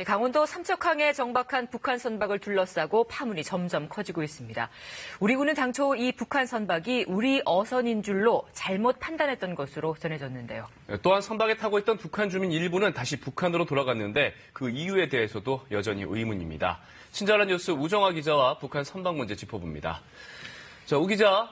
강원도 삼척항에 정박한 북한 선박을 둘러싸고 파문이 점점 커지고 있습니다. 우리 군은 당초 이 북한 선박이 우리 어선인 줄로 잘못 판단했던 것으로 전해졌는데요. 또한 선박에 타고 있던 북한 주민 일부는 다시 북한으로 돌아갔는데 그 이유에 대해서도 여전히 의문입니다. 친절한 뉴스 우정아 기자와 북한 선박 문제 짚어봅니다. 자, 우 기자,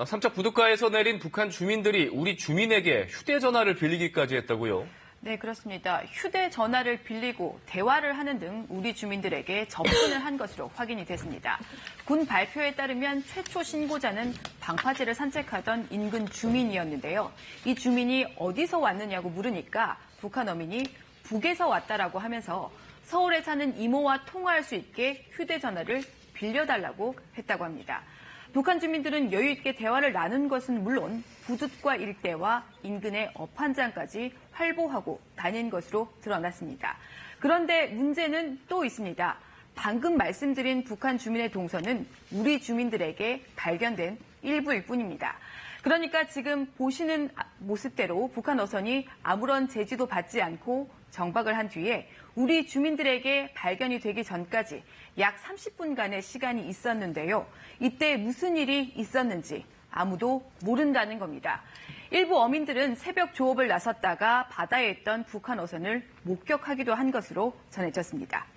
삼척 부둣가에서 내린 북한 주민들이 우리 주민에게 휴대전화를 빌리기까지 했다고요? 네, 그렇습니다. 휴대전화를 빌리고 대화를 하는 등 우리 주민들에게 접근을 한 것으로 확인이 됐습니다. 군 발표에 따르면 최초 신고자는 방파제를 산책하던 인근 주민이었는데요. 이 주민이 어디서 왔느냐고 물으니까 북한 어민이 북에서 왔다라고 하면서 서울에 사는 이모와 통화할 수 있게 휴대전화를 빌려달라고 했다고 합니다. 북한 주민들은 여유 있게 대화를 나눈 것은 물론 부둣가 일대와 인근의 업한장까지 활보하고 다닌 것으로 드러났습니다. 그런데 문제는 또 있습니다. 방금 말씀드린 북한 주민의 동선은 우리 주민들에게 발견된 일부일 뿐입니다. 그러니까 지금 보시는 모습대로 북한 어선이 아무런 제지도 받지 않고 정박을 한 뒤에 우리 주민들에게 발견이 되기 전까지 약 30분간의 시간이 있었는데요. 이때 무슨 일이 있었는지 아무도 모른다는 겁니다. 일부 어민들은 새벽 조업을 나섰다가 바다에 있던 북한 어선을 목격하기도 한 것으로 전해졌습니다.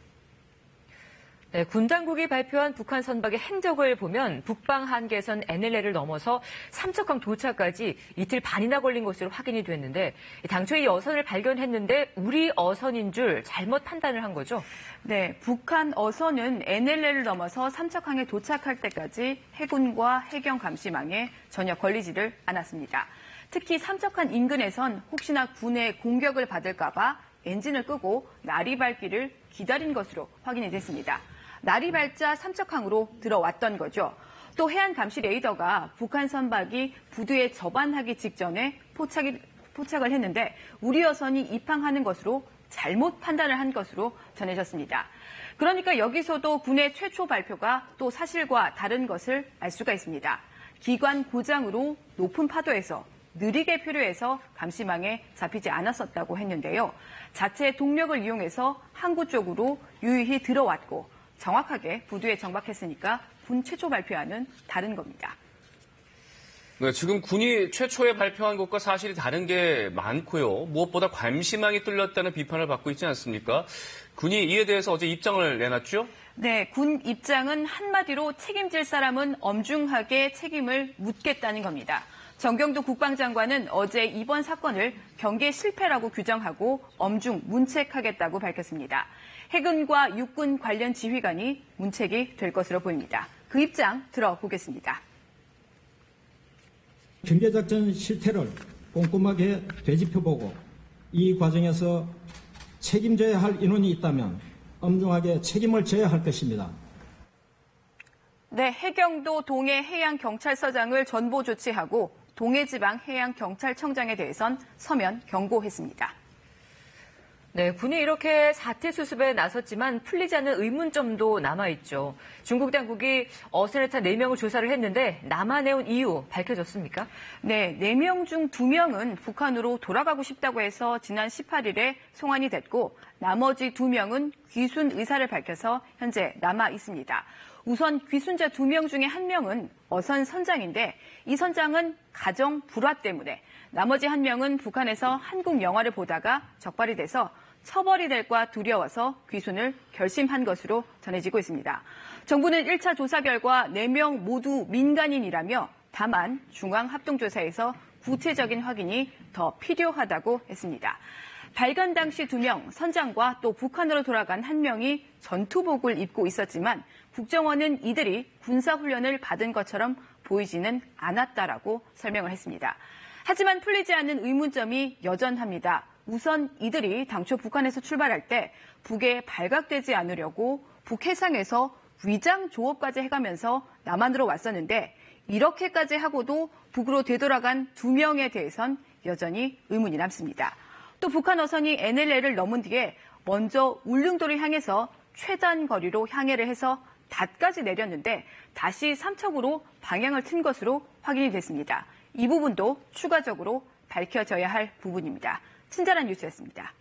네, 군 당국이 발표한 북한 선박의 행적을 보면 북방 한계선 NLL을 넘어서 삼척항 도착까지 이틀 반이나 걸린 것으로 확인이 됐는데 당초 이 어선을 발견했는데 우리 어선인 줄 잘못 판단을 한 거죠? 네, 북한 어선은 NLL을 넘어서 삼척항에 도착할 때까지 해군과 해경 감시망에 전혀 걸리지를 않았습니다. 특히 삼척항 인근에선 혹시나 군의 공격을 받을까 봐 엔진을 끄고 나리밟기를 기다린 것으로 확인이 됐습니다. 날이 밝자 삼척항으로 들어왔던 거죠. 또 해안 감시 레이더가 북한 선박이 부두에 접안하기 직전에 포착을 했는데 우리 어선이 입항하는 것으로 잘못 판단을 한 것으로 전해졌습니다. 그러니까 여기서도 군의 최초 발표가 또 사실과 다른 것을 알 수가 있습니다. 기관 고장으로 높은 파도에서 느리게 표류해서 감시망에 잡히지 않았었다고 했는데요. 자체 동력을 이용해서 항구 쪽으로 유유히 들어왔고 정확하게 부두에 정박했으니까 군 최초 발표와는 다른 겁니다. 네, 지금 군이 최초에 발표한 것과 사실이 다른 게 많고요. 무엇보다 감시망이 뚫렸다는 비판을 받고 있지 않습니까? 군이 이에 대해서 어제 입장을 내놨죠? 네, 군 입장은 한마디로 책임질 사람은 엄중하게 책임을 묻겠다는 겁니다. 정경도 국방장관은 어제 이번 사건을 경계 실패라고 규정하고 엄중 문책하겠다고 밝혔습니다. 해군과 육군 관련 지휘관이 문책이 될 것으로 보입니다. 그 입장 들어보겠습니다. 경계작전 실태를 꼼꼼하게 되짚어보고 이 과정에서 책임져야 할 인원이 있다면 엄중하게 책임을 져야 할 것입니다. 네, 해경도 동해 해양경찰서장을 전보 조치하고 동해지방해양경찰청장에 대해선 서면 경고했습니다. 네, 군이 이렇게 사태 수습에 나섰지만 풀리지 않는 의문점도 남아있죠. 중국 당국이 어선에 탄 4명을 조사를 했는데 남아내온 이유 밝혀졌습니까? 네, 4명 중 2명은 북한으로 돌아가고 싶다고 해서 지난 18일에 송환이 됐고 나머지 2명은 귀순 의사를 밝혀서 현재 남아 있습니다. 우선 귀순자 2명 중에 1명은 어선 선장인데 이 선장은 가정 불화 때문에 나머지 1명은 북한에서 한국 영화를 보다가 적발이 돼서 처벌이 될까 두려워서 귀순을 결심한 것으로 전해지고 있습니다. 정부는 1차 조사 결과 4명 모두 민간인이라며 다만 중앙합동조사에서 구체적인 확인이 더 필요하다고 했습니다. 발견 당시 2명, 선장과 또 북한으로 돌아간 1명이 전투복을 입고 있었지만 국정원은 이들이 군사훈련을 받은 것처럼 보이지는 않았다라고 설명을 했습니다. 하지만 풀리지 않는 의문점이 여전합니다. 우선 이들이 당초 북한에서 출발할 때 북에 발각되지 않으려고 북해상에서 위장 조업까지 해가면서 남한으로 왔었는데 이렇게까지 하고도 북으로 되돌아간 2명에 대해선 여전히 의문이 남습니다. 또 북한 어선이 NLL을 넘은 뒤에 먼저 울릉도를 향해서 최단 거리로 향해를 해서 닷까지 내렸는데 다시 삼척으로 방향을 튼 것으로 확인이 됐습니다. 이 부분도 추가적으로 밝혀져야 할 부분입니다. 친절한 뉴스였습니다.